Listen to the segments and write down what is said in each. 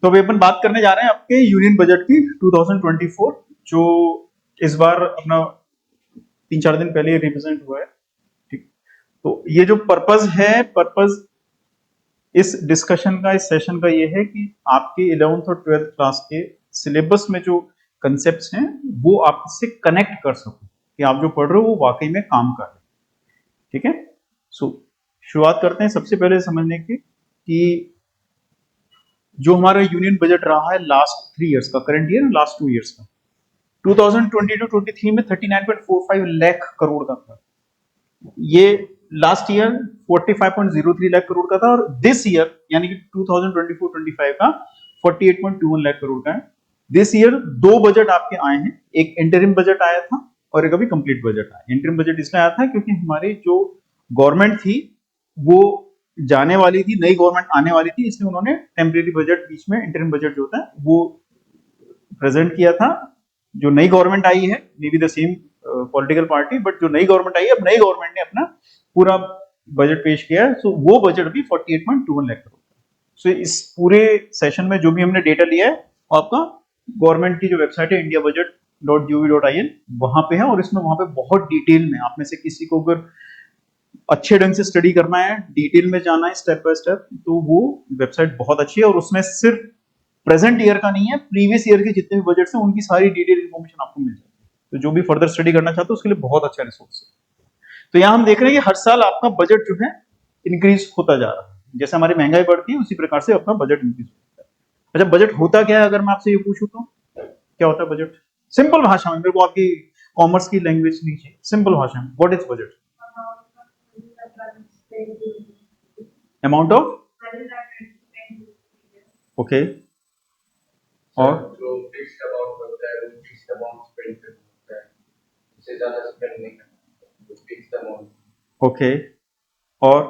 तो अभी अपन बात करने जा रहे हैं आपके यूनियन बजट की 2024, जो इस बार अपना 3-4 दिन पहले रिप्रेजेंट हुआ है। ठीक, तो ये जो पर्पज इस डिस्कशन का, इस सेशन का ये है कि आपके 11th और 12th क्लास के सिलेबस में जो कंसेप्ट्स हैं वो आप इससे कनेक्ट कर सको कि आप जो पढ़ रहे हो वो वाकई में काम कर रहे हो। ठीक है, सो शुरुआत करते हैं सबसे पहले समझने की कि जो हमारा यूनियन बजट रहा है लास्ट 3 इयर्स का, करंट ईयर लास्ट 2 इयर्स का, 2022-23 में 39.45 लाख करोड़ का था। ये लास्ट ईयर 45.03 लाख करोड़ का था और दिस ईयर यानी कि 2024-25 का 48.21 लाख करोड़ का है। दिस ईयर 2 बजट आपके आए हैं, एक इंटरिम बजट आया था और एक अभी कंप्लीट बजट आया। इंटरिम बजट इसलिए आया था क्योंकि हमारी जो गवर्नमेंट थी वो जाने वाली थी, नई गवर्नमेंट आने वाली थी, इसलिए उन्होंने टेम्परेरी बजट बीच में, इंटरिम बजट जो होता है वो प्रेजेंट किया था। जो नई गवर्नमेंट आई है, may be the same political party, but जो नई गवर्नमेंट आई है, अब नई गवर्नमेंट ने अपना पूरा बजट पेश किया है। सो वो बजट भी 48.21 लाख करोड़। सो इस पूरे सेशन में जो भी हमने डेटा लिया है आपका गवर्नमेंट की जो वेबसाइट है india-budget.gov.in वहां पे है, और इसमें वहां पे बहुत डिटेल में आप में से किसी को अगर अच्छे ढंग से स्टडी करना है, डिटेल में जाना है स्टेप बाय स्टेप, तो वो वेबसाइट बहुत अच्छी है और उसमें सिर्फ प्रेजेंट ईयर का नहीं है, प्रीवियस ईयर के जितने भी बजट्स हैं उनकी सारी डिटेल इंफॉर्मेशन आपको मिल जाती है। तो जो भी फर्दर स्टडी करना चाहते हो उसके लिए बहुत अच्छा रिसोर्स है। तो यहाँ हम देख रहे हैं कि हर साल आपका बजट जो है इंक्रीज होता जा रहा है, जैसे हमारी महंगाई बढ़ती है उसी प्रकार से आपका बजट इंक्रीज होता है। अच्छा, बजट होता क्या है अगर मैं आपसे ये पूछूं तो क्या होता है बजट? सिंपल भाषा में, मेरे को आपकी कॉमर्स की लैंग्वेज नहीं चाहिए, सिंपल भाषा में what is budget? Amount of, okay, और जो फिक्स्ड अमाउंट होता है वो फिक्स्ड अमाउंट स्पेंड करना होता है, इससे ज्यादा स्पेंड नहीं करना, तो फिक्स्ड अमाउंट। ओके, और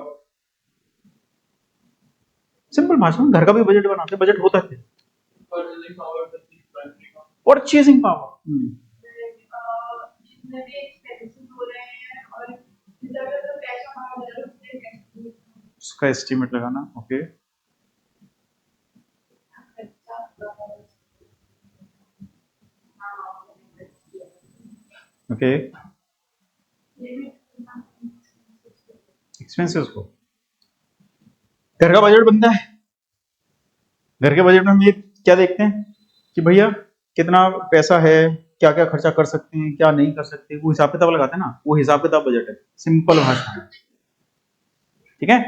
सिंपल भाषा में घर का भी बजट बनाते हैं, बजट होता क्या? Purchasing power. उसका एस्टिमेट लगाना, ओके, ओके, एक्सपेंसेस को घर का बजट बनता है। घर के बजट में हम ये क्या देखते हैं कि भैया कितना पैसा है, क्या क्या खर्चा कर सकते हैं, क्या नहीं कर सकते, वो हिसाब किताब लगाते हैं ना, वो हिसाब किताब बजट है, सिंपल भाषा में। ठीक है,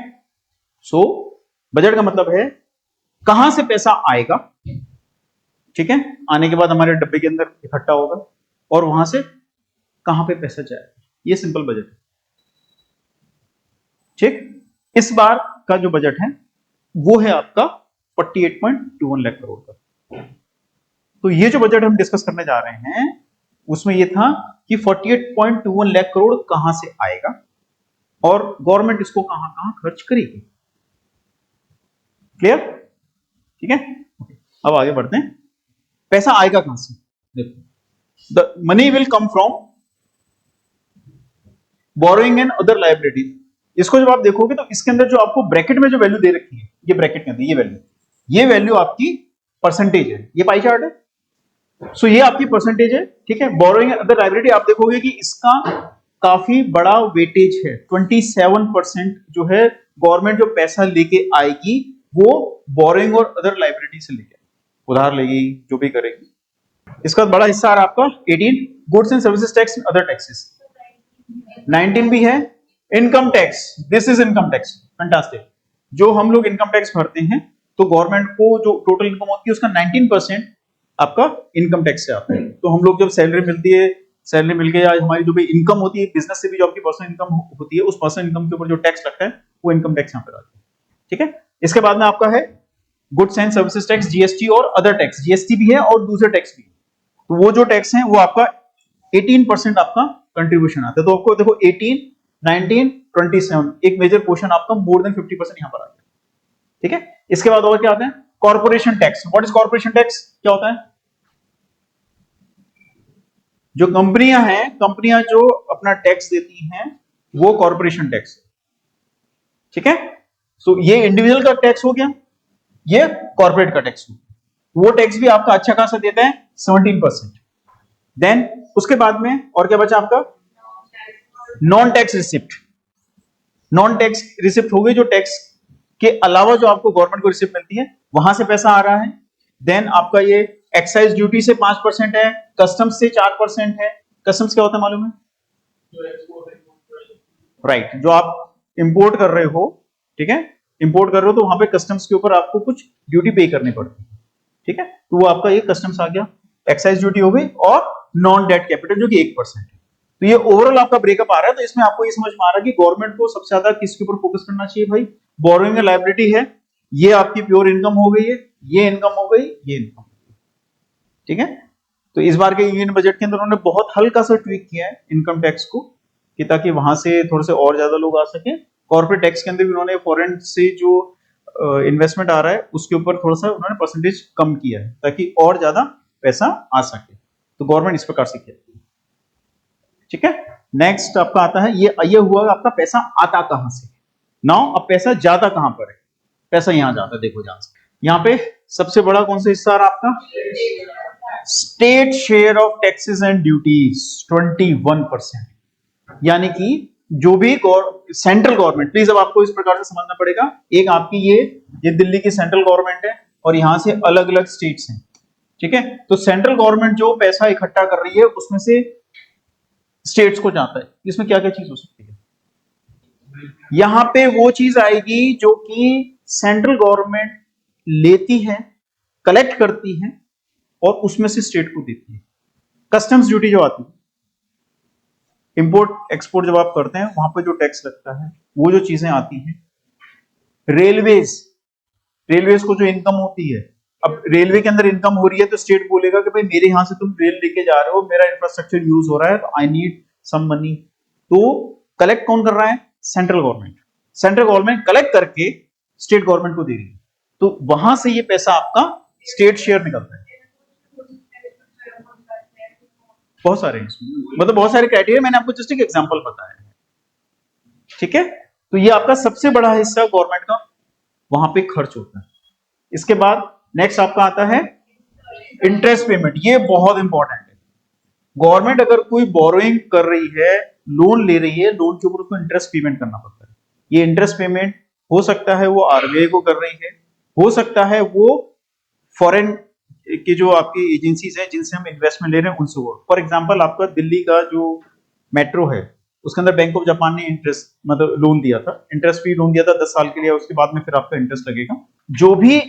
सो बजट का मतलब है कहां से पैसा आएगा, ठीक है, आने के बाद हमारे डब्बे के अंदर इकट्ठा होगा और वहां से कहां पे पैसा जाएगा, ये सिंपल बजट है। ठीक, इस बार का जो बजट है वो है आपका 48.21 लाख करोड़ का। तो ये जो बजट हम डिस्कस करने जा रहे हैं उसमें ये था कि 48.21 लाख करोड़ कहां से आएगा और गवर्नमेंट इसको कहां कहां खर्च करेगी। क्लियर? ठीक है, अब आगे बढ़ते हैं। पैसा आएगा कहां से? देखो, the money will come from borrowing and other liabilities. इसको जब आप देखोगे तो इसके अंदर जो आपको ब्रैकेट में जो वैल्यू दे रखी है, ये ब्रैकेट के अंदर ये वैल्यू आपकी परसेंटेज है, ये पाई चार्ट है। सो ये आपकी परसेंटेज है। ठीक है, बोरोइंग एंड अदर लायबिलिटी आप देखोगे कि इसका काफी बड़ा वेटेज है, 27% जो है गवर्नमेंट जो पैसा लेके आएगी वो बोरोइंग और अदर लायबिलिटी से लेके, उधार लेगी, जो भी करेगी। इसका बड़ा हिस्सा आ रहा है आपका 18 goods and services tax and other taxes, 19 भी है income tax. This is income tax, fantastic. जो हम लोग इनकम टैक्स भरते हैं तो गवर्नमेंट को जो टोटल इनकम होती है उसका 19% आपका इनकम टैक्स से आता है। तो हम लोग जब सैलरी मिलती है, सैलरी मिल के या हमारी जो भी इनकम होती है बिजनेस से भी, जो आपकी पर्सनल इनकम होती है, उस पर्सनल इनकम के ऊपर जो टैक्स लगता है वो इनकम टैक्स यहाँ पे आता है। ठीक है, इसके बाद में आपका है goods and services tax, GST और अदर टैक्स। जीएसटी भी है और दूसरे टैक्स भी है। तो वो जो टैक्स है वो आपका 18% आपका कंट्रीब्यूशन आता है। तो आपको देखो 18, 19, 27, एक मेजर पोर्शन आपका मोर देन 50% यहां पर आता है। ठीक है, इसके बाद और क्या आता है? Corporation tax. What is corporation tax? क्या होता है? जो कंपनियां हैं, कंपनियां जो अपना टैक्स देती हैं वो कॉर्पोरेशन टैक्स है। ठीक है, सो ये इंडिविजुअल का टैक्स हो गया, ये कॉर्पोरेट का टैक्स हो गया। वो टैक्स भी आपका अच्छा खासा देता है 17%। देन उसके बाद में और क्या बचा आपका, non tax receipt. Non tax receipt हो गई जो टैक्स के अलावा जो आपको गवर्नमेंट को रिसिप्ट मिलती है, वहां से पैसा आ रहा है। देन आपका ये एक्साइज ड्यूटी से 5% है, कस्टम्स से 4% है। कस्टम्स क्या होता है मालूम है? राइट, जो आप इंपोर्ट कर रहे हो, ठीक है, इंपोर्ट कर रहे हो तो वहां पे कस्टम्स के ऊपर आपको कुछ ड्यूटी पे करनी पड़ती है, ठीक है, तो वो आपका ये कस्टम्स आ गया, एक्साइज ड्यूटी हो गई, और नॉन डेट कैपिटल जो कि 1% है। तो ये ओवरऑल आपका ब्रेकअप आ रहा है। तो इसमें आपको ये समझ में आ रहा है कि गवर्नमेंट को सबसे ज्यादा किसके ऊपर फोकस करना चाहिए भाई, बोरोइंग एंड लायबिलिटी है, ये आपकी प्योर इनकम हो गई है, ये इनकम हो गई, ये इनकम, ठीक है। तो इस बार के यूनियन बजट के अंदर उन्होंने बहुत हल्का सा ट्वीक किया है इनकम टैक्स को, कि ताकि वहां से थोड़े से और ज्यादा लोग आ सके। कॉर्पोरेट टैक्स के अंदर भी उन्होंने फॉरेन से जो इन्वेस्टमेंट आ रहा है उसके ऊपर थोड़ा सा उन्होंने परसेंटेज कम किया है ताकि और ज्यादा पैसा आ सके। तो गवर्नमेंट इस प्रकार से किया, ठीक है। नेक्स्ट आपका आता है, ये हुआ आपका पैसा आता कहां से। नाउ अब पैसा जाता कहां पर है, पैसा यहां जाता है, देखो ध्यान से, यहाँ पे सबसे बड़ा कौन सा हिस्सा आ रहा है आपका, state share of taxes and duties 21%। यानी कि जो भी सेंट्रल गवर्नमेंट, प्लीज अब आपको इस प्रकार से समझना पड़ेगा, एक आपकी ये दिल्ली की सेंट्रल गवर्नमेंट है और यहां से अलग अलग स्टेट्स हैं, ठीक है। तो सेंट्रल गवर्नमेंट जो पैसा इकट्ठा कर रही है उसमें से स्टेट्स को जाता है। इसमें क्या क्या चीज हो सकती है, यहां पे वो चीज आएगी जो कि सेंट्रल गवर्नमेंट लेती है, कलेक्ट करती है और उसमें से स्टेट को देती है। कस्टम्स ड्यूटी जो आती है, इंपोर्ट एक्सपोर्ट जब आप करते हैं वहां पे जो टैक्स लगता है, वो जो चीजें आती हैं। रेलवेज, रेलवेज को जो इनकम होती है, अब रेलवे के अंदर इनकम हो रही है तो स्टेट बोलेगा कि भाई मेरे यहां से तुम रेल लेके जा रहे हो, मेरा इंफ्रास्ट्रक्चर यूज हो रहा है, तो आई नीड सम मनी। तो कलेक्ट कौन कर रहा है, central government. Central government collect करके स्टेट गवर्नमेंट को दे रही है, तो वहां से ये पैसा आपका स्टेट शेयर निकलता है। बहुत सारे मतलब बहुत सारे क्राइटेरिया, मैंने आपको जस्ट एक एग्जांपल बताया है, ठीक है। तो ये आपका सबसे बड़ा हिस्सा गवर्नमेंट का वहां पे खर्च होता है। इसके बाद नेक्स्ट आपका आता है इंटरेस्ट पेमेंट। ये बहुत इंपॉर्टेंट है। गवर्नमेंट अगर कोई बोरोइंग कर रही है, लोन ले रही है, लोन के ऊपर उसको इंटरेस्ट पेमेंट करना पड़ता है। ये इंटरेस्ट पेमेंट हो सकता है वो आरबीआई को कर रही है, हो सकता है वो फॉरेन की जो आपकी एजेंसीज है जिनसे हम इन्वेस्टमेंट ले रहे हैं उनसे हो। फॉर एग्जांपल आपका दिल्ली का जो मेट्रो है उसके अंदर बैंक ऑफ जापान ने इंटरेस्ट मतलब लोन दिया था, इंटरेस्ट फ्री लोन दिया था 10 साल के लिए, उसके बाद में फिर आपका इंटरेस्ट लगेगा। जो भी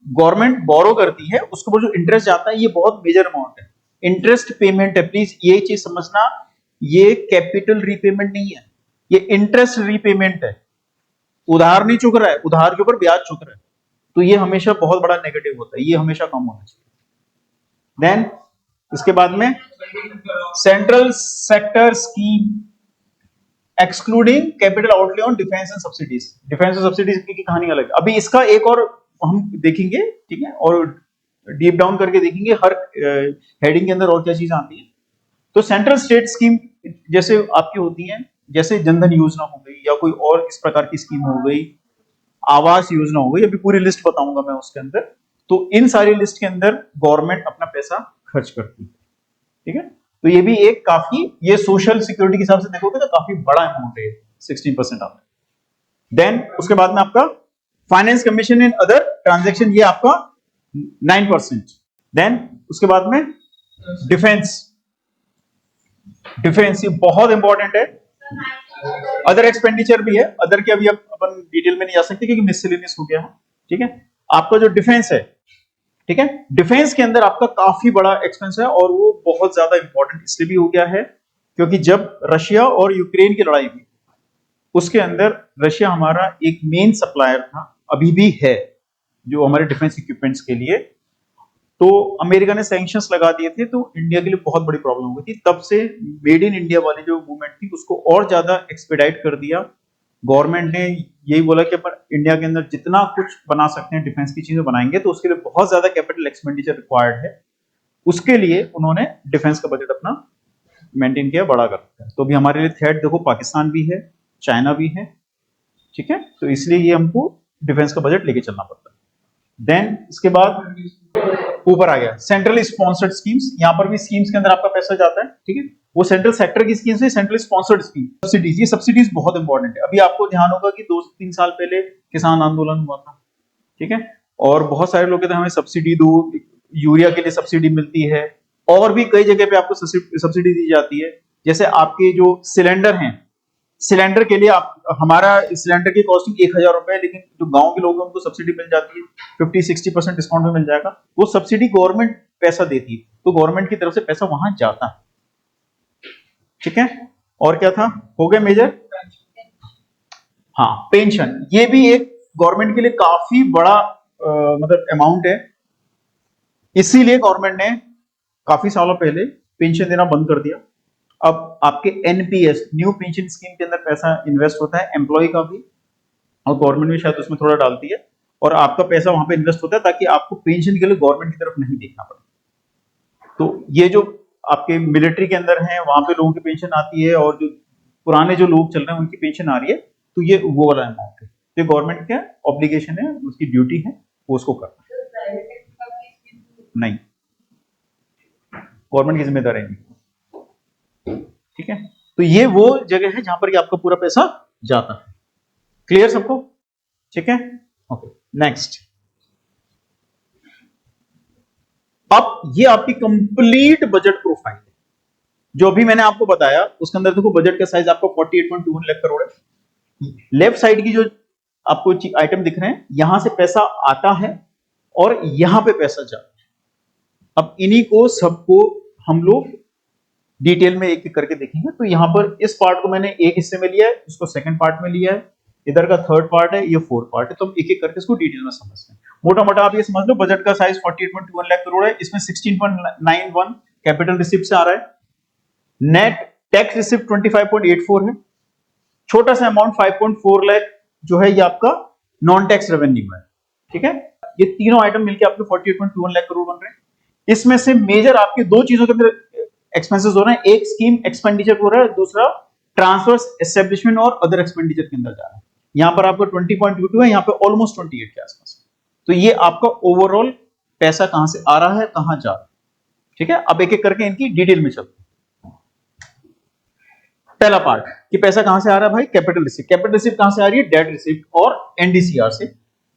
गवर्नमेंट बोरो करती है उसके ऊपर जो इंटरेस्ट जाता है ये बहुत मेजर अमाउंट है, इंटरेस्ट पेमेंट है। प्लीज ये चीज समझना, ये कैपिटल रीपेमेंट नहीं है, ये इंटरेस्ट रीपेमेंट है। उधार नहीं चुक रहा है, उधार के ऊपर ब्याज चुक रहा है, तो ये हमेशा बहुत बड़ा नेगेटिव होता है, ये हमेशा कम होना चाहिए। देन इसके बाद में central sector scheme excluding capital outlay on defence and subsidies. Defence और सब्सिडीज की कहानी अलग है, अभी इसका एक और हम देखेंगे, ठीक है, और डीप डाउन करके देखेंगे हर हेडिंग के अंदर और क्या चीज आती है। तो सेंट्रल स्टेट स्कीम जैसे आपकी होती है, जैसे जनधन योजना हो गई या कोई और इस प्रकार की स्कीम हो गई, आवास योजना हो गई, अभी पूरी लिस्ट बताऊंगा मैं उसके अंदर। तो इन सारी लिस्ट के अंदर गवर्नमेंट अपना पैसा खर्च करती है, ठीक है। तो ये भी एक काफी, ये सोशल सिक्योरिटी के हिसाब से देखोगे तो काफी बड़ा अमाउंट है, 16% आता है। देन उसके बाद में आपका finance commission in other transaction, ये आपका 9%। देन उसके बाद में डिफेंस, डिफेंस ये बहुत इंपॉर्टेंट है। अदर एक्सपेंडिचर भी है, अदर के अभी अपन डिटेल में नहीं जा सकते क्योंकि मिसलेनियस हो गया है, ठीक है। आपका जो डिफेंस है, ठीक है, डिफेंस के अंदर आपका काफी बड़ा एक्सपेंस है और वो बहुत ज्यादा इंपॉर्टेंट इसलिए भी हो गया है क्योंकि जब रशिया और यूक्रेन की लड़ाई हुई उसके अंदर रशिया हमारा एक मेन सप्लायर था, अभी भी है, जो हमारे डिफेंस इक्विपमेंट्स के लिए। तो अमेरिका ने सैंक्शंस लगा दिए थे तो इंडिया के लिए बहुत बड़ी प्रॉब्लम हो गई थी। तब से मेड इन इंडिया वाली जो मूवमेंट थी उसको और ज्यादा एक्सपेडाइट कर दिया। गवर्नमेंट ने यही बोला कि अपन इंडिया के अंदर जितना कुछ बना सकते हैं डिफेंस की चीजें बनाएंगे, तो उसके लिए बहुत ज्यादा कैपिटल एक्सपेंडिचर रिक्वायर्ड है। उसके लिए उन्होंने डिफेंस का बजट अपना मेंटेन किया, बड़ा कर रखा है। तो अभी हमारे लिए थ्रेट देखो पाकिस्तान भी है, चाइना भी है, ठीक है, तो इसलिए ये हमको डिफेंस का बजट लेके चलना पड़ता है। देन इसके बाद ऊपर आ गया सेंट्रल स्पॉन्सर्ड स्कीम्स, यहाँ पर भी स्कीम्स के अंदर आपका पैसा जाता है, ठीक है। वो सेंट्रल सेक्टर की स्कीम्स है, सेंट्रल स्पॉन्सर्ड स्कीम। सब्सिडीज, ये सब्सिडीज बहुत इंपॉर्टेंट है। अभी आपको ध्यान होगा कि 2-3 साल पहले किसान आंदोलन हुआ था, ठीक है, और बहुत सारे लोग कहते हैं हमें सब्सिडी दो, यूरिया के लिए सब्सिडी मिलती है, और भी कई जगह पे आपको सब्सिडी दी जाती है। जैसे आपके जो सिलेंडर हैं, सिलेंडर के लिए आप, हमारा सिलेंडर की कॉस्टिंग 1000 रुपए है, लेकिन जो गांव के लोग हैं उनको सब्सिडी मिल जाती है, 50-60% डिस्काउंट में मिल जाएगा। वो सब्सिडी गवर्नमेंट पैसा देती है, तो गवर्नमेंट की तरफ से पैसा वहां जाता है, ठीक है। और क्या था, हो गया मेजर। हाँ, पेंशन, ये भी एक गवर्नमेंट के लिए काफी बड़ा मतलब अमाउंट है। इसीलिए गवर्नमेंट ने काफी सालों पहले पेंशन देना बंद कर दिया। अब आपके एनपीएस, न्यू पेंशन स्कीम के अंदर पैसा इन्वेस्ट होता है, एम्प्लॉय का भी, और गवर्नमेंट भी शायद उसमें थोड़ा डालती है, और आपका पैसा वहां पे इन्वेस्ट होता है ताकि आपको पेंशन के लिए गवर्नमेंट की तरफ नहीं देखना पड़े। तो ये जो आपके मिलिट्री के अंदर है, वहां पे लोगों की पेंशन आती है, और जो पुराने जो लोग चल रहे हैं उनकी पेंशन आ रही है, तो ये वो वाला अमाउंट है। तो गवर्नमेंट का ऑब्लिगेशन है, उसकी ड्यूटी है, वो उसको करना नहीं, गवर्नमेंट की जिम्मेदारी नहीं, ठीक है। तो ये वो जगह है जहां पर आपका पूरा पैसा जाता है। क्लियर सबको, ठीक है, ओके। नेक्स्ट, अब ये आपकी कंप्लीट बजट प्रोफाइल है, जो अभी मैंने आपको बताया उसके अंदर देखो बजट का साइज आपको 48.21 लाख करोड़ है। लेफ्ट साइड की जो आपको आइटम दिख रहे हैं, यहां से पैसा आता है और यहां पे पैसा जाता है। अब इन्हीं को सबको हम लोग डिटेल में एक एक करके देखेंगे। तो यहां पर इस पार्ट को मैंने एक हिस्से में लिया है, इसको सेकंड पार्ट में लिया है, इधर का थर्ड पार्ट है, ये फोर्थ पार्ट है। तो हम एक एक करके इसको डिटेल में समझते हैं। मोटा मोटा आप ये समझ लो, बजट का साइज 48.21 लाख करोड़ है, इसमें 16.91 कैपिटल रिसिप्ट से आ रहा है। नेट टैक्स रिसिप्ट 25.84 है। छोटा सा अमाउंट 5.4 लाख जो है ये आपका नॉन टैक्स रेवेन्यू है, ठीक है। ये तीनों आइटम मिलकर आपके 48.21 लाख करोड़ बन रहे हैं। इसमें से मेजर आपके दो चीजों के अंदर एक्सपेंसेस हो रहे हैं, एक स्कीम एक्सपेंडिचर हो रहा है, दूसरा ट्रांसफर्स, एस्टेब्लिशमेंट और अदर एक्सपेंडिचर के अंदर जा रहा है। यहां पर आपका 20.22 है, यहां पे ऑलमोस्ट 28 के आसपास। तो ये आपका ओवरऑल पैसा कहां से आ रहा है, कहां जा रहा है, ठीक है। अब एक एक करके इनकी डिटेल में चलते हैं। पहला पार्ट कि पैसा कहां से आ रहा है भाई, कैपिटल रिसिप्ट। कैपिटल रिसिप्ट कहां से आ रही है, डेट रिसिप्ट और एनडीसीआर से।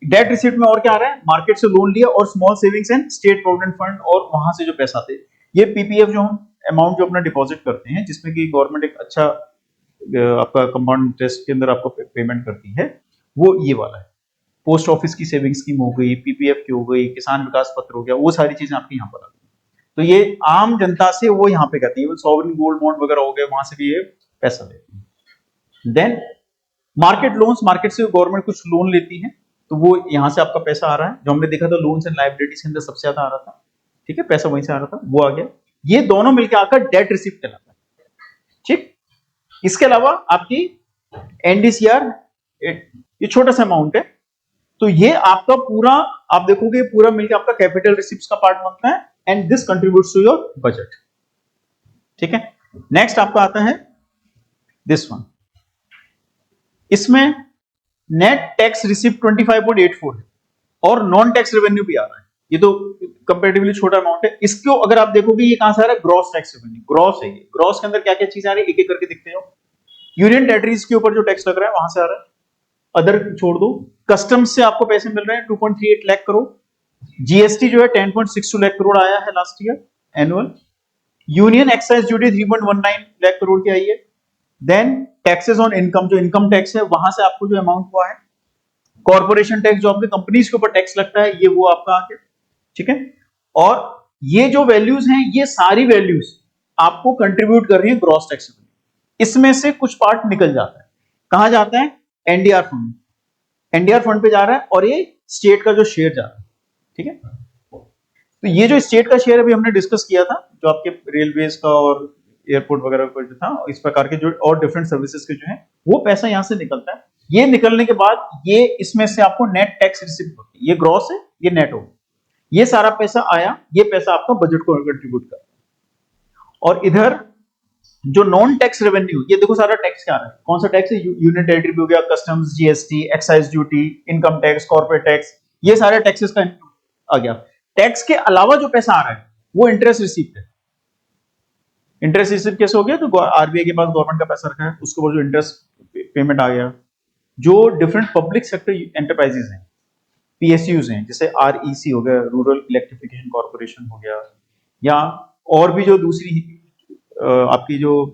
डेट रिसिप्ट में और क्या आ रहा है, मार्केट से लोन लिया और small savings and state provident fund, और वहां से जो पैसा आते, ये पीपीएफ जो हम अमाउंट जो अपना डिपॉजिट करते हैं, जिसमें कि गवर्नमेंट एक अच्छा आपका कंपाउंड इंटरेस्ट के अंदर आपको पेमेंट करती है, वो ये वाला है। पोस्ट ऑफिस की सेविंग स्कीम हो गई, पीपीएफ की हो गई, किसान विकास पत्र हो गया, वो सारी चीजें आपकी यहाँ पर आती है। तो ये आम जनता से वो यहाँ पे कहती है, सॉवरेन गोल्ड बॉन्ड वगैरह हो गए, वहां से भी ये पैसा देती है। देन मार्केट लोन्स, मार्केट से गवर्नमेंट कुछ लोन लेती है, तो वो यहां से आपका पैसा आ रहा है। जो हमने देखा था लोन्स एंड लायबिलिटीज के अंदर सबसे ज्यादा आ रहा था, ठीक है, पैसा वहीं से आ रहा था, वो आ गया। ये दोनों मिलकर आकर डेट रिसिप्ट कहलाता है, ठीक। इसके अलावा आपकी एनडीसीआर, ये छोटा सा अमाउंट है, तो ये आपका पूरा, आप देखोगे पूरा मिलकर आपका कैपिटल रिसिप्ट का पार्ट बनता है, and this contributes to your budget, ठीक है। नेक्स्ट आपका आता है दिस वन, इसमें नेट टैक्स रिसिप्ट 25.84 है और नॉन टैक्स रेवेन्यू भी आ रहा है। ये तो कंपैरेटिवली छोटा अमाउंट है। इसको अगर आप देखोगे ये कहां से आ रहा है, ग्रॉस टैक्स रेवेन्यू, ग्रॉस है ये। ग्रॉस के अंदर क्या क्या चीज आ रही है, एक एक करके देखते हो। यूनियन टेरिटरीज के ऊपर जो टैक्स लग रहा है वहां से आ रहा है, अदर छोड़ दो। कस्टम्स से आपको पैसे मिल रहे हैं 2.38 लाख करोड़। जीएसटी जो है 10.62 लाख करोड़ आया है last year annual. Union excise duty 3.19 lakh crore की आई है। देन टैक्सेस ऑन इनकम, जो इनकम टैक्स है वहां से आपको जो अमाउंट हुआ है। कॉर्पोरेशन टैक्स जो आपके कंपनीज के ऊपर टैक्स लगता है, ये वो आपका आ गया, ठीक है। और ये जो वैल्यूज हैं, ये सारी वैल्यूज आपको कंट्रीब्यूट कर रही है ग्रॉस टैक्स में। इसमें से कुछ पार्ट निकल जाता है, कहां जाता है, एनडीआर फंड। एनडीआर फंड पे जा रहा है, और ये स्टेट का जो शेयर जा रहा है, ठीक है। तो ये जो स्टेट का शेयर अभी हमने डिस्कस किया था, जो आपके रेलवेज का और एयरपोर्ट वगैरह का जो था, इस प्रकार के जो और डिफरेंट सर्विसेज के जो है, वो पैसा यहां से निकलता है। ये निकलने के बाद ये इसमें से आपको नेट टैक्स रिसिप्ट होती है। ये ग्रॉस है, ये नेट होगा। ये सारा पैसा आया, ये पैसा आपका बजट को कंट्रीब्यूट करता है। और इधर जो नॉन टैक्स रेवेन्यू, ये देखो सारा टैक्स क्या आ रहा है, कौन सा टैक्स है, यूनियन टेरिटरी भी हो गया, customs, GST, excise duty, income tax, corporate tax, ये सारे टैक्सेस का आ गया। टैक्स के अलावा जो पैसा आ रहा है वो इंटरेस्ट रिसीप्ट है। इंटरेस्ट रिसीप्ट कैसे हो गया? तो आरबीआई के पास गवर्नमेंट का पैसा रखा है, उसके ऊपर जो इंटरेस्ट पेमेंट आ गया। जो डिफरेंट पब्लिक सेक्टर एंटरप्राइजेज हैं, पीएसयूज हैं, जैसे आरईसी हो गया, रूरल इलेक्ट्रिफिकेशन कॉर्पोरेशन हो गया, या और भी जो दूसरी आपकी जो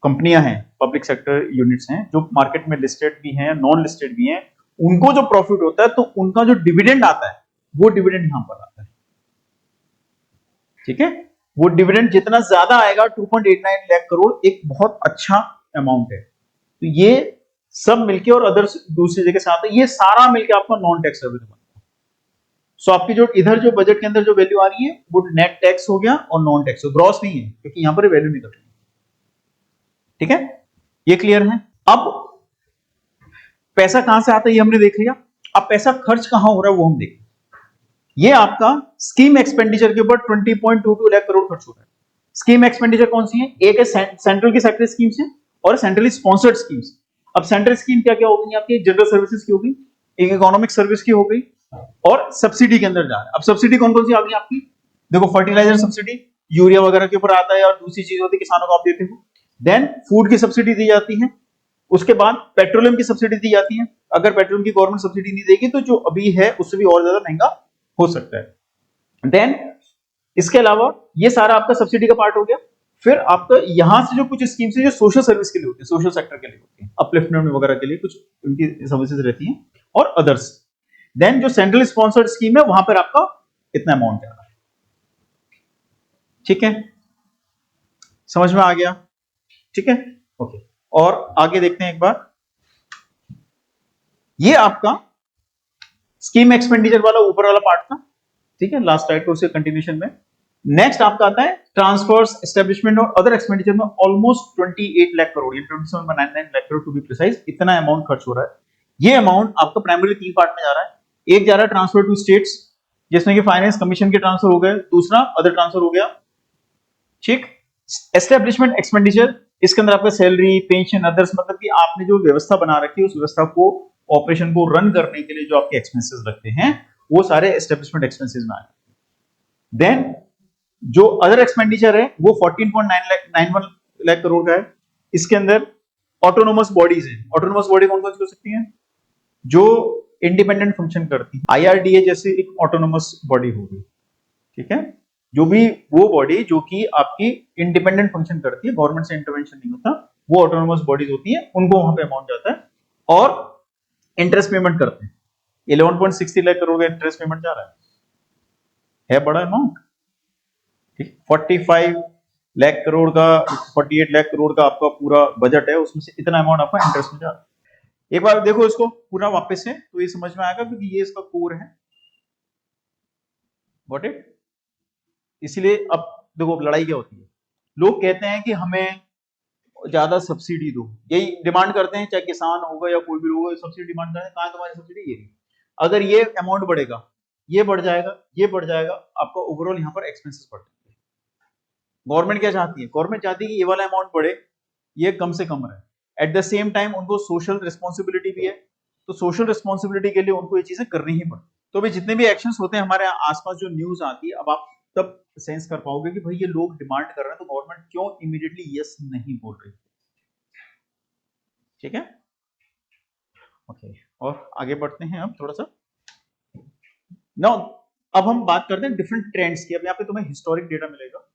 कंपनियां हैं, पब्लिक सेक्टर यूनिट्स हैं, जो मार्केट में लिस्टेड भी हैं, नॉन लिस्टेड भी हैं, उनको जो प्रॉफिट होता है तो उनका जो डिविडेंड आता है वो डिविडेंड यहां पर आता है। ठीक है, वो डिविडेंड जितना ज्यादा आएगा, 2.89 लाख करोड़ एक बहुत अच्छा अमाउंट है। तो ये सब मिलके और अदर्स दूसरी जगह से आता है, ये सारा मिलके आपका नॉन टैक्स रेवेन्यू बनता है। सो आपकी जो इधर जो बजट के अंदर जो वैल्यू आ रही है वो नेट टैक्स हो गया और नॉन टैक्स, ग्रॉस नहीं है क्योंकि यहां पर वैल्यू निकल रही है। ठीक है, ये क्लियर है? अब पैसा कहां से आता है ये हमने देख लिया। अब पैसा खर्च कहां हो रहा है वो हम देखें। ये आपका स्कीम एक्सपेंडिचर के ऊपर 20.22 लाख करोड़ खर्च हो रहा है। स्कीम एक्सपेंडिचर कौन सी है? एक है सेंट्रल की सेक्टर स्कीम्स है और सेंट्रली स्पॉन्सर्ड स्कीम्स। अब सेंट्रल स्कीम क्या क्या होगी आपकी? जनरल सर्विसेज की होगी, एक इकोनॉमिक सर्विस की हो गई, और सब्सिडी के अंदर जा रहा है। अब सब्सिडी कौन कौन सी आ गई आपकी? देखो, फर्टिलाइजर सब्सिडी, यूरिया वगैरह के ऊपर आता है, और दूसरी चीज होती है किसानों को आप देते हो। देन फूड की सब्सिडी दी जाती है, उसके बाद पेट्रोलियम की सब्सिडी दी जाती है। अगर पेट्रोलियम की गवर्नमेंट सब्सिडी नहीं देगी तो जो अभी है उससे भी और ज्यादा महंगा हो सकता है। देन इसके अलावा ये सारा आपका सब्सिडी का पार्ट हो गया। फिर आपका यहां से जो कुछ स्कीम्स है जो सोशल सर्विस के लिए होती है, सोशल सेक्टर के लिए होती है, अपलिफ्टमेंट वगैरह के लिए कुछ उनकी सर्विसेज रहती हैं, और अदर्स। देन जो सेंट्रल स्पॉन्सर्ड स्कीम है वहां पर आपका इतना अमाउंट जा रहा है। ठीक है, समझ में आ गया? ठीक है, ओके। और आगे देखते हैं एक बार। ये आपका स्कीम एक्सपेंडिचर वाला ऊपर वाला पार्ट था। ठीक है, लास्ट स्लाइड को उसके कंटिन्यूशन में। नेक्स्ट आपका आता है ट्रांसफर्स, एस्टेब्लिशमेंट और अदर एक्सपेंडिचर में almost 28 lakh crore, 27.99 lakh crore to be precise, इतना अमाउंट खर्च हो रहा है। ये अमाउंट आपका प्राइमरी 3 पार्ट में जा रहा है। एक जा रहा है ट्रांसफर टू स्टेट्स, जिसमें कि फाइनेंस कमीशन के ट्रांसफर हो गए, दूसरा अदर ट्रांसफर हो गया। ठीक, एस्टेब्लिशमेंट एक्सपेंडिचर, इसके अंदर आपका सैलरी, पेंशन, अदर्स, मतलब कि आपने जो व्यवस्था बना रखी है उस व्यवस्था को, ऑपरेशन को रन करने के लिए जो आपके एक्सपेंसेस लगते हैं वो सारे एस्टेब्लिशमेंट एक्सपेंसेस में आए। देन जो अदर एक्सपेंडिचर है वो 14.91 लाख करोड़ का है। इसके अंदर ऑटोनोमस बॉडीज है। ऑटोनोमस बॉडी कौन कौन सी हो सकती है? जो इंडिपेंडेंट फंक्शन करती है, आईआरडीए जैसे एक ऑटोनोमस बॉडी होगी। ठीक है, जो भी वो बॉडी जो कि आपकी इंडिपेंडेंट फंक्शन करती है, गवर्नमेंट से इंटरवेंशन नहीं होता, वो ऑटोनोमस बॉडीज होती है, उनको वहां पे अमाउंट जाता है। और इंटरेस्ट पेमेंट करते हैं, 11.60 लाख करोड़ का इंटरेस्ट पेमेंट जा रहा है बड़ा अमाउंट। ठीक, 45 लाख करोड़ का, 48 लाख करोड़ का आपका पूरा बजट है, उसमें से इतना अमाउंट आपका इंटरेस्ट में जा रहा है। एक बार देखो इसको पूरा वापस से, तो ये समझ में आएगा क्योंकि ये इसका कोर है। Got it? इसलिए अब देखो लड़ाई क्या होती है, लोग कहते हैं कि हमें ज्यादा सब्सिडी दो, यही डिमांड करते हैं, चाहे किसान होगा या कोई भी होगा, सब्सिडी डिमांड करते हैं। कहां तुम्हारी सब्सिडी? ये अगर ये अमाउंट बढ़ेगा, ये बढ़ जाएगा, ये बढ़ जाएगा, आपका ओवरऑल यहाँ पर एक्सपेंसेस बढ़ जाएंगे। गवर्नमेंट क्या चाहती है? गवर्नमेंट चाहती है कि ये वाला अमाउंट बढ़े, ये कम से कम रहे। एट द सेम टाइम उनको सोशल रिस्पॉन्सिबिलिटी भी है, तो सोशल रिस्पॉन्सिबिलिटी के लिए उनको ये चीजें करनी ही पड़ती। तो भी जितने भी एक्शंस होते हैं हमारे आसपास, जो न्यूज आती है, अब आप तब सेंस कर पाओगे कि भाई ये लोग डिमांड कर रहे हैं तो गवर्नमेंट क्यों इमीडिएटली यस नहीं बोल रही। ठीक है, ओके। और आगे बढ़ते हैं अब थोड़ा सा। नाउ अब हम बात करते हैं डिफरेंट ट्रेंड्स की। अब यहाँ पे तुम्हें हिस्टोरिक डेटा मिलेगा।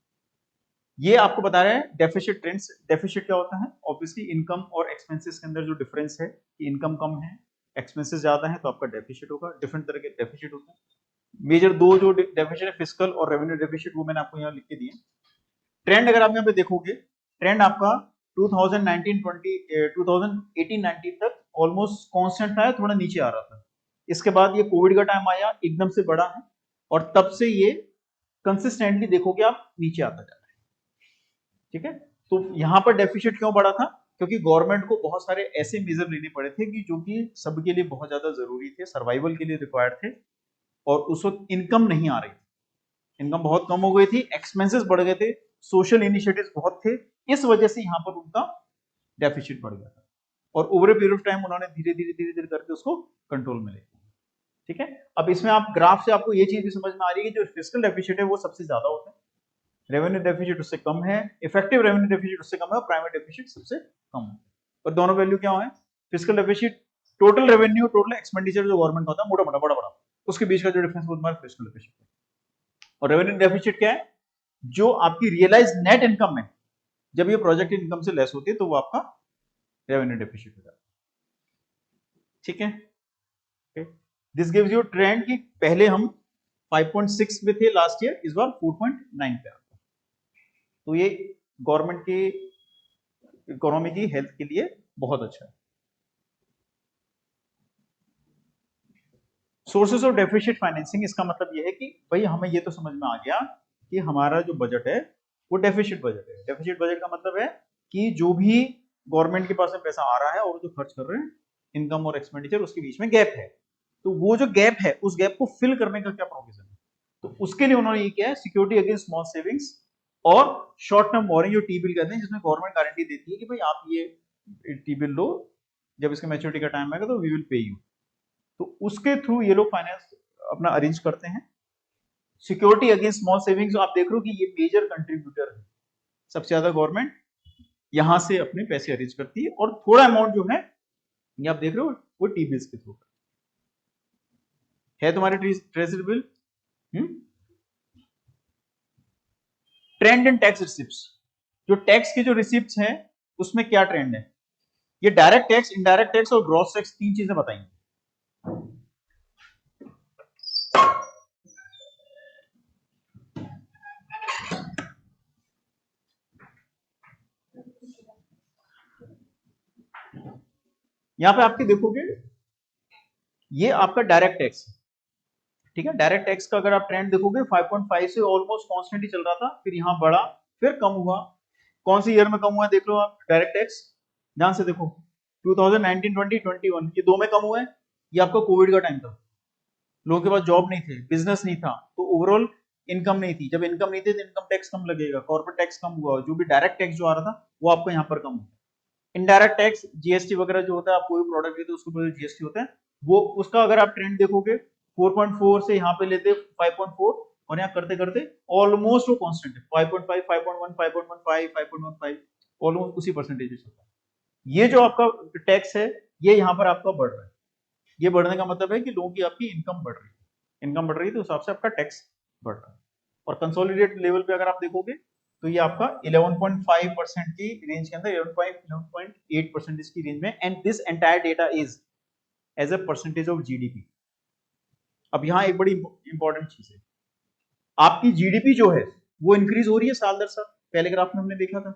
ये आपको बता रहा है डेफिसिट ट्रेंड्स। डेफिसिट क्या होता है? ऑब्वियसली इनकम और एक्सपेंसेस के अंदर जो डिफरेंस है, इनकम कम है, एक्सपेंसेस ज्यादा है, तो आपका डेफिसिट होगा। डिफरेंट तरह के डेफिसिट होते हैं। मेजर दो जो डेफिसिट है, फिस्कल और रेवेन्यू डेफिसिट, वो मैंने आपको यहाँ लिख के दिए। ट्रेंड अगर आप यहाँ पे देखोगे, ट्रेंड आपका 2018-19 तक ऑलमोस्ट कांस्टेंट था, थोड़ा नीचे आ रहा था। इसके बाद ये कोविड का टाइम आया, एकदम से बढ़ा है, और तब से ये कंसिस्टेंटली देखोगे आप नीचे आता जा रहा है। ठीक है, तो यहां पर डेफिसिट क्यों बढ़ा था? क्योंकि गवर्नमेंट को बहुत सारे ऐसे मेजर लेने पड़े थे कि जो कि सबके लिए बहुत ज्यादा जरूरी थे, सर्वाइवल के लिए रिक्वायर्ड थे, और उस वक्त इनकम नहीं आ रही थी, इनकम बहुत कम हो गई थी, एक्सपेंसेस बढ़ गए थे, सोशल इनिशिएटिव्स बहुत थे, इस वजह से यहां पर उनका डेफिसिट बढ़ गया था। और over a period of time उन्होंने धीरे धीरे करके उसको कंट्रोल में ले लिया। ठीक है। अब इसमें आप ग्राफ से आपको ये चीज भी समझ में आ रही है कि जो फिस्कल डेफिसिट है वो सबसे ज्यादा होता है, रेवेन्यू डेफिसिट उससे कम है, इफेक्टिव रेवेन्यू डेफिसिट उससे कम है और प्राइमरी डेफिसिट सबसे कम है। और दोनों वैल्यू क्या है, fiscal deficit total revenue total expenditure जो गवर्नमेंट का होता है मोटा मोटा बड़ा बड़ा, उसके बीच का जो डिफरेंस वो तुम्हारा फिस्कल डेफिसिट है। और रेवेन्यू डेफिसिट क्या है, जो आपकी रियलाइज नेट इनकम है जब ये प्रोजेक्ट इनकम से लेस होती है तो वो आपका रेवेन्यू डेफिसिट हो जाता है। ठीक है, दिस गिव्स यू ट्रेंड कि पहले हम 5.6 में थे लास्ट ईयर, इस बार 4.9 पे आता है। तो ये गवर्नमेंट की इकोनॉमी की हेल्थ के लिए बहुत अच्छा है। सोर्सेस ऑफ डेफिसिट फाइनेंसिंग, इसका मतलब ये है कि भाई हमें ये तो समझ में आ गया कि हमारा जो बजट है वो डेफिसिट बजट है। डेफिसिट बजट का मतलब है कि जो भी गवर्नमेंट के पास में पैसा आ रहा है और जो खर्च कर रहे हैं, इनकम और एक्सपेंडिचर, उसके बीच में गैप है। तो वो जो गैप है उस गैप को फिल करने का क्या प्रोविजन है, तो उसके लिए उन्होंने ये किया है सिक्योरिटी अगेंस्ट स्मॉल सेविंग्स और शॉर्ट टर्म बोरिंग, जो टी बिल कहते हैं, जिसमें गवर्नमेंट गारंटी देती है कि भाई आप ये टी बिल लो, जब इसका मैच्योरिटी का टाइम आएगा तो वी विल पे यू। तो उसके थ्रू ये लोग फाइनेंस अपना अरेंज करते हैं। सिक्योरिटी अगेंस्ट स्मॉल सेविंग्स, आप देख रहे हो कि ये मेजर कंट्रीब्यूटर है, सबसे ज्यादा गवर्नमेंट यहां से अपने पैसे अरेंज करती है, और थोड़ा अमाउंट जो है ये आप देख रहे हो वो टी बिल्स के थ्रू है तुम्हारे ट्रेजरी बिल। ट्रेंड इन टैक्स रिसिप्ट्स, जो टैक्स की जो रिसिप्ट्स हैं उसमें क्या ट्रेंड है, ये डायरेक्ट टैक्स, इनडायरेक्ट टैक्स और ग्रॉस टैक्स, तीन चीजें बताएंगे। यहां पे आपके देखोगे ये आपका डायरेक्ट टैक्स, ठीक है। डायरेक्ट टैक्स का अगर आप ट्रेंड देखोगे 5.5 से ऑलमोस्ट कांस्टेंट ही चल रहा था, फिर यहां बढ़ा, फिर कम हुआ। कौन सी ईयर में कम हुआ है देख लो आप, डायरेक्ट टैक्स ध्यान से देखो, 2019, 20, 21, ये दो में कम हुआ है। ये आपका कोविड का टाइम था, लोगों के पास जॉब नहीं थे, बिजनेस नहीं था, तो ओवरऑल इनकम नहीं थी। जब इनकम नहीं थी तो इनकम टैक्स कम लगेगा, कॉर्पोरेट टैक्स कम हुआ, जो भी डायरेक्ट टैक्स जो आ रहा था वो आपको यहाँ पर कम हुआ। इनडायरेक्ट टैक्स जीएसटी वगैरह जो होता है, आप कोई प्रोडक्ट लेते हो उसके ऊपर जीएसटी होता है, वो उसका अगर आप ट्रेंड देखोगे 4.4 से यहाँ पे लेते 5.4, और यहाँ करते करते ऑलमोस्ट वो कांस्टेंट है, 5.5, 5.1, 5.15, 5.15, ऑलमोस्ट उसी परसेंटेज में चलता है। ये जो आपका टैक्स है ये यहाँ पर आपका बढ़ रहा है। ये बढ़ने का मतलब है कि लोगों की आपकी इनकम बढ़ रही है, इनकम बढ़ रही है तो उस हिसाब से आपका टैक्स बढ़ रहा है। और कंसोलिडेटेड लेवल पे अगर आप देखोगे तो ये आपका 11.5% की रेंज के अंदर, 11.8% की रेंज में, and this entire data is as a percentage of GDP. अब यहाँ एक बड़ी इंपॉर्टेंट चीज है, आपकी जीडीपी जो है वो इंक्रीज हो रही है साल दर साल, पहले ग्राफ में हमने देखा था।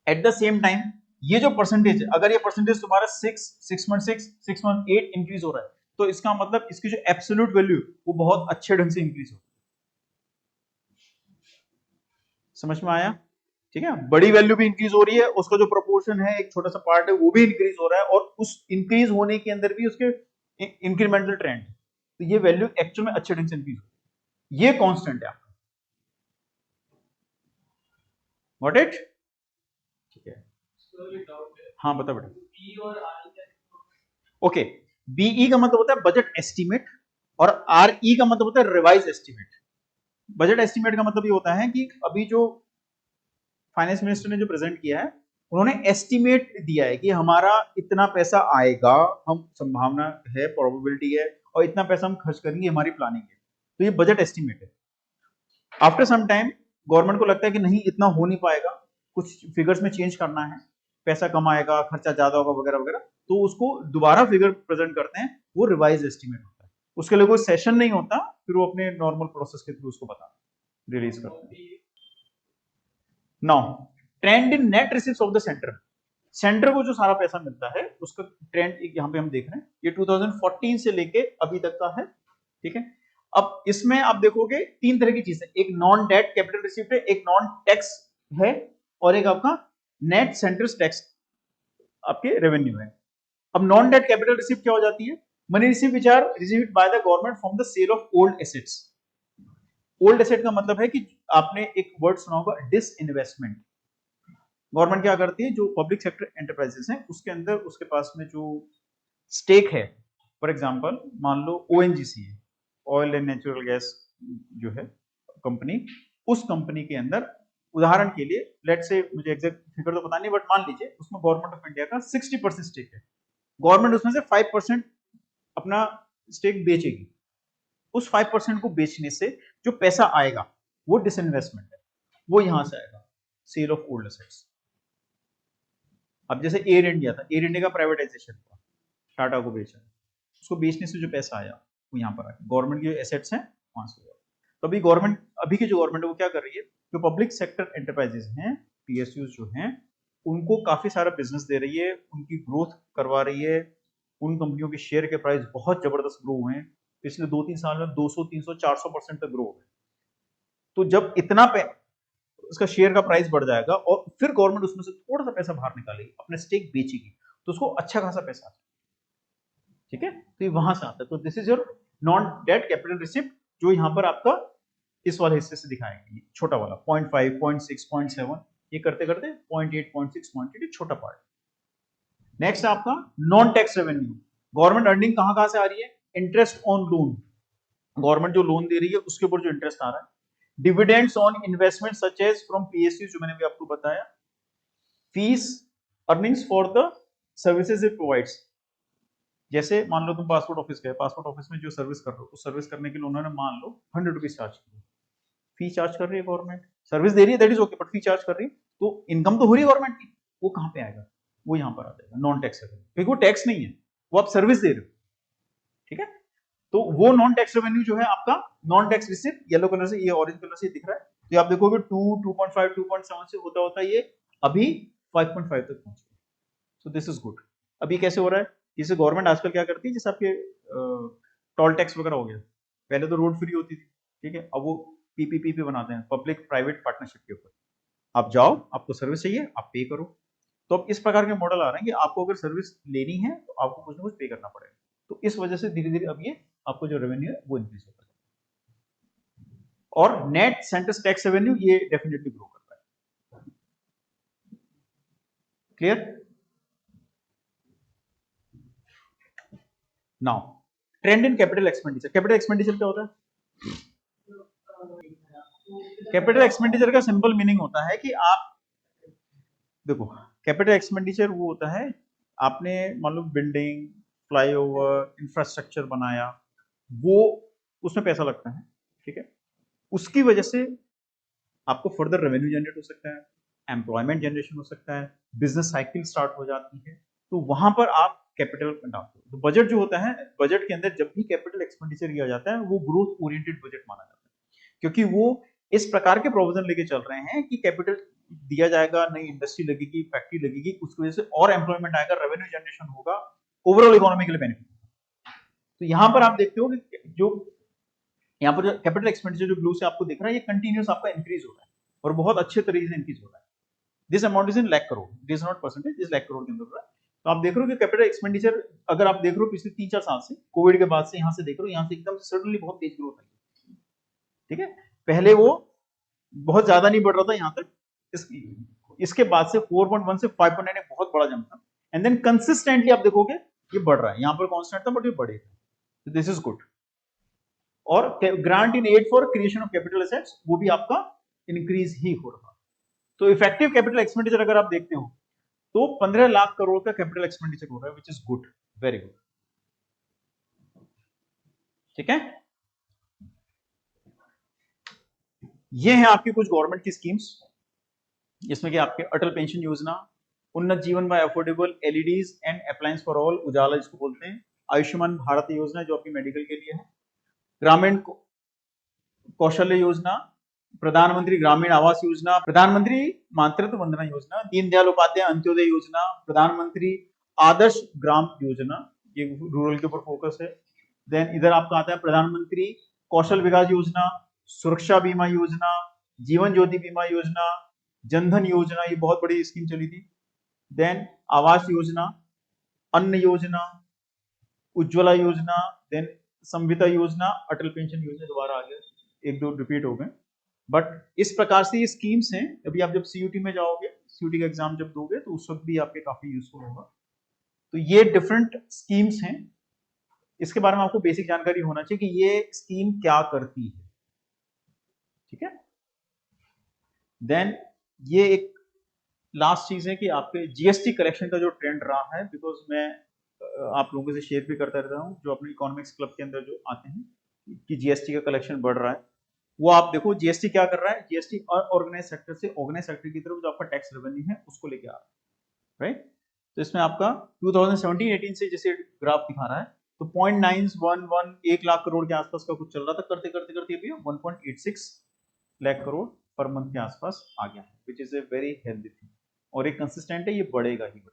एट द सेम टाइम ये जो परसेंटेज है, अगर ये परसेंटेज तुम्हारा 6.6, 6.8 इंक्रीज हो रहा है, तो इसका मतलब इसकी जो एब्सोल्यूट वैल्यू वो बहुत अच्छे ढंग से इंक्रीज हो, समझ में आया? ठीक है, बड़ी वैल्यू भी इंक्रीज हो रही है, उसका जो प्रोपोर्शन है एक छोटा सा पार्ट है वो भी इंक्रीज हो रहा है, और उस इंक्रीज होने के अंदर भी उसके इंक्रीमेंटल ट्रेंड, तो ये वैल्यू एक्चुअल में अच्छे ढंग से इंक्रीज हो, ये कांस्टेंट है आपका। Got it? ठीक है, हाँ बता बेटा। ओके, बीई का मतलब होता है बजट एस्टीमेट, और आरई का मतलब होता है रिवाइज एस्टीमेट। बजट एस्टीमेट का मतलब ये होता है कि अभी जो फाइनेंस मिनिस्टर ने जो प्रेजेंट किया है, उन्होंने एस्टीमेट दिया है कि हमारा इतना पैसा आएगा, हम संभावना है, प्रोबेबिलिटी है, और इतना पैसा हम खर्च करेंगे, हमारी प्लानिंग है, तो ये बजट एस्टीमेट है। आफ्टर सम टाइम गवर्नमेंट को लगता है कि नहीं इतना हो नहीं पाएगा, कुछ फिगर्स में चेंज करना है, पैसा कम आएगा, खर्चा ज्यादा होगा वगैरह वगैरह, तो उसको दोबारा फिगर प्रेजेंट करते हैं, वो रिवाइज एस्टीमेट होता है। उसके लिए कोई सेशन नहीं होता, फिर वो अपने नॉर्मल प्रोसेस के थ्रू उसको बता रिलीज करते हैं। Now trend in net receives of the centre, centre को जो सारा पैसा मिलता है उसका ट्रेंड यहाँ पे हम देख रहे हैं, ये 2014 से लेके अभी तक का है, ठीक है। अब इसमें आप देखोगे तीन तरह की चीज है, एक नॉन डेट कैपिटल रिसिप्ट है, एक नॉन टैक्स है, और एक आपका नेट सेंटर्स टैक्स आपके रेवेन्यू है। अब नॉन डेट कैपिटल रिसिप्ट क्या हो जाती है, money receive which are received by the government from the sale of old assets. Old asset का मतलब है कि आपने एक वर्ड सुना होगा डिसइन्वेस्टमेंट। गवर्नमेंट क्या करती है, जो पब्लिक सेक्टर एंटरप्राइजेस हैं उसके अंदर उसके पास में जो स्टेक है, फॉर एग्जाम्पल मान लो ONGC है, ऑयल एंड नेचुरल गैस जो है कंपनी, उस कंपनी के अंदर उदाहरण के लिए लेट से, मुझे एग्जैक्ट फिगर तो पता नहीं, बट मान लीजिए उसमें गवर्नमेंट ऑफ इंडिया का 60% स्टेक है, गवर्नमेंट उसमें से 5% अपना स्टेक बेचेगी। उस 5% को बेचने से जो पैसा आएगा वो डिसइन्वेस्टमेंट है, वो यहां से आएगा, सेल ऑफ ओल्ड एसेट्स। अब जैसे एयर इंडिया था, एयर इंडिया का प्राइवेटाइजेशन हुआ, टाटा को बेचा, उसको बेचने से जो पैसा आया वो यहाँ पर आया, गवर्नमेंट के एसेट्स हैं वहां से। तो अभी गवर्नमेंट, अभी की जो गवर्नमेंट है वो क्या कर रही है, जो पब्लिक सेक्टर एंटरप्राइजेस हैं, PSUs जो हैं, उनको काफी सारा बिजनेस दे रही है, उनकी ग्रोथ करवा रही है। उन कंपनियों के शेयर के प्राइस बहुत जबरदस्त ग्रो हुए हैं पिछले 2-3 साल में, 200, 300, 400% तक ग्रो हुए। तो जब इतना उसका शेयर का प्राइस बढ़ जाएगा और फिर गवर्नमेंट उसमें से थोड़ा सा पैसा बाहर निकालेगी, अपने स्टेक बेचेगी, तो उसको अच्छा खासा पैसा आता है। ठीक है, तो ये वहां से आता है। तो this is your non debt capital receipt, जो यहाँ पर आपका इस वाले हिस्से से दिखाएंगे, छोटा वाला 0.5, 0.6, 0.7, ये करते करते 0.8, 0.6, 0.8, छोटा पार्ट। नेक्स्ट आपका non tax revenue, government earning कहां से आ रही है, इंटरेस्ट ऑन लोन, गवर्नमेंट जो लोन दे रही है उसके ऊपर जो इंटरेस्ट आ रहा है, dividends on investment such as from PSU, जो मैंने भी आपको बताया, fees earnings for the services it provides. जैसे मान लो तुम पासपोर्ट ऑफिस गए, पासपोर्ट ऑफिस में जो सर्विस कर रहे हो, उस सर्विस करने के लिए उन्होंने मान लो 100 रुपीज चार्ज किया, फी चार्ज कर रही है गवर्नमेंट, सर्विस दे रही है that is okay, but fee charge कर रही है, तो इनकम तो हो रही है गवर्नमेंट की, वो कहां पे आएगा, वो यहां पर आ जाएगा नॉन टैक्स रेवेन्यू, क्योंकि वो टैक्स नहीं है, वो आप सर्विस दे रहे हो। ठीक है, तो वो नॉन टैक्स रेवेन्यू जो है आपका non tax receipt, yellow colour से, ये ऑरेंज कलर से दिख रहा है, तो आप देखोगे 2, 2.5, 2.7 से होता होता ये अभी 5.5 तक पहुंच गया। So this is good. अभी कैसे हो रहा है, जैसे गवर्नमेंट आजकल क्या करती है, जैसे आपके टोल टैक्स वगैरह हो गया, पहले तो रोड फ्री होती थी, ठीक है, अब वो PPP पे बनाते हैं, पब्लिक प्राइवेट पार्टनरशिप के ऊपर, आप जाओ, आपको सर्विस चाहिए, आप पे करो। तो अब इस प्रकार के मॉडल आ रहे हैं कि आपको अगर सर्विस लेनी है तो आपको कुछ ना कुछ पे करना पड़ेगा, तो इस वजह से धीरे धीरे अब ये आपको जो रेवेन्यू है वो इंक्रीज होता है। और नेट सेंटर्स टैक्स रेवेन्यू ये डेफिनेटली ग्रो करता है। Clear? Now trend in capital expenditure, capital expenditure क्या होता है, कैपिटल एक्सपेंडिचर का सिंपल मीनिंग होता है कि आप देखो, कैपिटल एक्सपेंडिचर वो होता है, आपने मान लो बिल्डिंग, फ्लाईओवर, इंफ्रास्ट्रक्चर बनाया, वो उसमें पैसा लगता है, ठीक है, उसकी वजह से आपको फर्दर रेवेन्यू जनरेट हो सकता है, एम्प्लॉयमेंट जनरेशन हो सकता है, बिजनेस साइकिल स्टार्ट हो जाती है, तो वहां पर आप कैपिटल डालते हो। तो बजट जो होता है, बजट के अंदर जब भी कैपिटल एक्सपेंडिचर किया जाता है वो ग्रोथ ओरिएंटेड बजट माना जाता है, क्योंकि वो इस प्रकार के प्रोविजन लेके चल रहे हैं कि कैपिटल दिया जाएगा, नई इंडस्ट्री लगेगी, फैक्ट्री लगेगी, उसकी वजह से और एम्प्लॉयमेंट आएगा, रेवेन्यू जनरेशन होगा, ओवरऑल इकोनॉमी के लिए बेनिफिट। तो यहां पर आप देखते हो कि जो यहाँ पर जो कैपिटल एक्सपेंडिचर जो ब्लू से आपको दिख रहा है, ये कंटिन्यूस आपका इंक्रीज हो रहा है और बहुत अच्छे तरीके से इंक्रीज हो रहा है। This amount is in lakh crore, this not percentage, this lakh crore के अंदर हो रहा है। तो आप देख रहे हो कि कैपिटल एक्सपेंडिचर, अगर आप देख रहे हो पिछले 3-4 साल से, कोविड के बाद से यहाँ से देख रहे हो, यहाँ से एकदम सडनली बहुत तेज ग्रोथ आई। ठीक है, पहले वो बहुत ज्यादा नहीं बढ़ रहा था यहाँ तक, इसके बाद से 4.1 से 5.9 एक बहुत बड़ा जंप था, एंड देन कंसिस्टेंटली आप देखोगे ये बढ़ रहा है, यहाँ पर कांस्टेंट था बट ये बढ़ेगा, दिस इज गुड। और grant in aid for creation of capital assets, वो भी आपका इंक्रीज ही हो रहा। तो इफेक्टिव कैपिटल एक्सपेंडिचर अगर आप देखते हो तो 15 लाख करोड़ का कैपिटल एक्सपेंडिचर हो रहा है, which is good, very good. ठीक है, ये है आपकी कुछ गवर्नमेंट की स्कीम्स, जिसमें कि आपके अटल पेंशन योजना, Unnat Jeevan by affordable LEDs and appliance for all, Ujala जिसको बोलते हैं, आयुष्मान भारत योजना जो आपकी मेडिकल के लिए है, ग्रामीण कौशल्य योजना, प्रधानमंत्री ग्रामीण आवास योजना, प्रधानमंत्री मातृत्व वंदना योजना, दीनदयाल उपाध्याय अंत्योदय योजना, प्रधानमंत्री आदर्श ग्राम योजना, ये रूरल के ऊपर फोकस है। देन इधर आपका आता है प्रधानमंत्री कौशल विकास योजना, सुरक्षा बीमा योजना, जीवन ज्योति बीमा योजना, जनधन योजना, ये बहुत बड़ी स्कीम चली थी। देन आवास योजना, अन्न योजना, उज्ज्वला योजना, देन संविदा योजना, अटल पेंशन योजना, दोबारा आ गया, एक दो रिपीट हो गए, बट इस प्रकार से ये स्कीम्स हैं। अभी आप जब CUT में जाओगे, CUT का एग्जाम जब दोगे तो उस वक्त भी आपके काफी यूजफुल होगा। तो ये डिफरेंट स्कीम्स हैं इसके बारे में आपको बेसिक जानकारी होना चाहिए कि ये स्कीम क्या करती है, ठीक है। देन ये एक लास्ट चीज है कि आपके जीएसटी कलेक्शन का जो ट्रेंड रहा है, बिकॉज मैं आप लोगों से शेयर भी करता रहता हूँ जो अपने इकोनॉमिक्स क्लब के अंदर जो आते हैं कि जीएसटी का कलेक्शन बढ़ रहा है। वो आप देखो जीएसटी क्या कर रहा है, जीएसटी ऑर्गेनाइज सेक्टर से ऑर्गेनाइज सेक्टर की तरफ जो आपका टैक्स रेवेन्यू है उसको लेके आ रहा है, राइट। तो इसमें आपका 2017-18 से जैसे ग्राफ दिखा रहा है तो 0.911 1 लाख करोड़ के आसपास का कुछ चल रहा था, करते करते करते अभी 1.86 लाख करोड़ पर मंथ के आसपास आ गया है, which is a very healthy thing, और एक कंसिस्टेंट है, ये बढ़ेगा ही बढ़ेगा।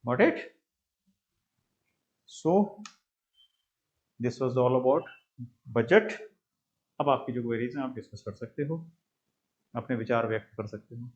Got it? So this was all about budget. अब आपकी जो क्वेरीज हैं आप डिस्कस कर सकते हो, अपने विचार व्यक्त कर सकते हो।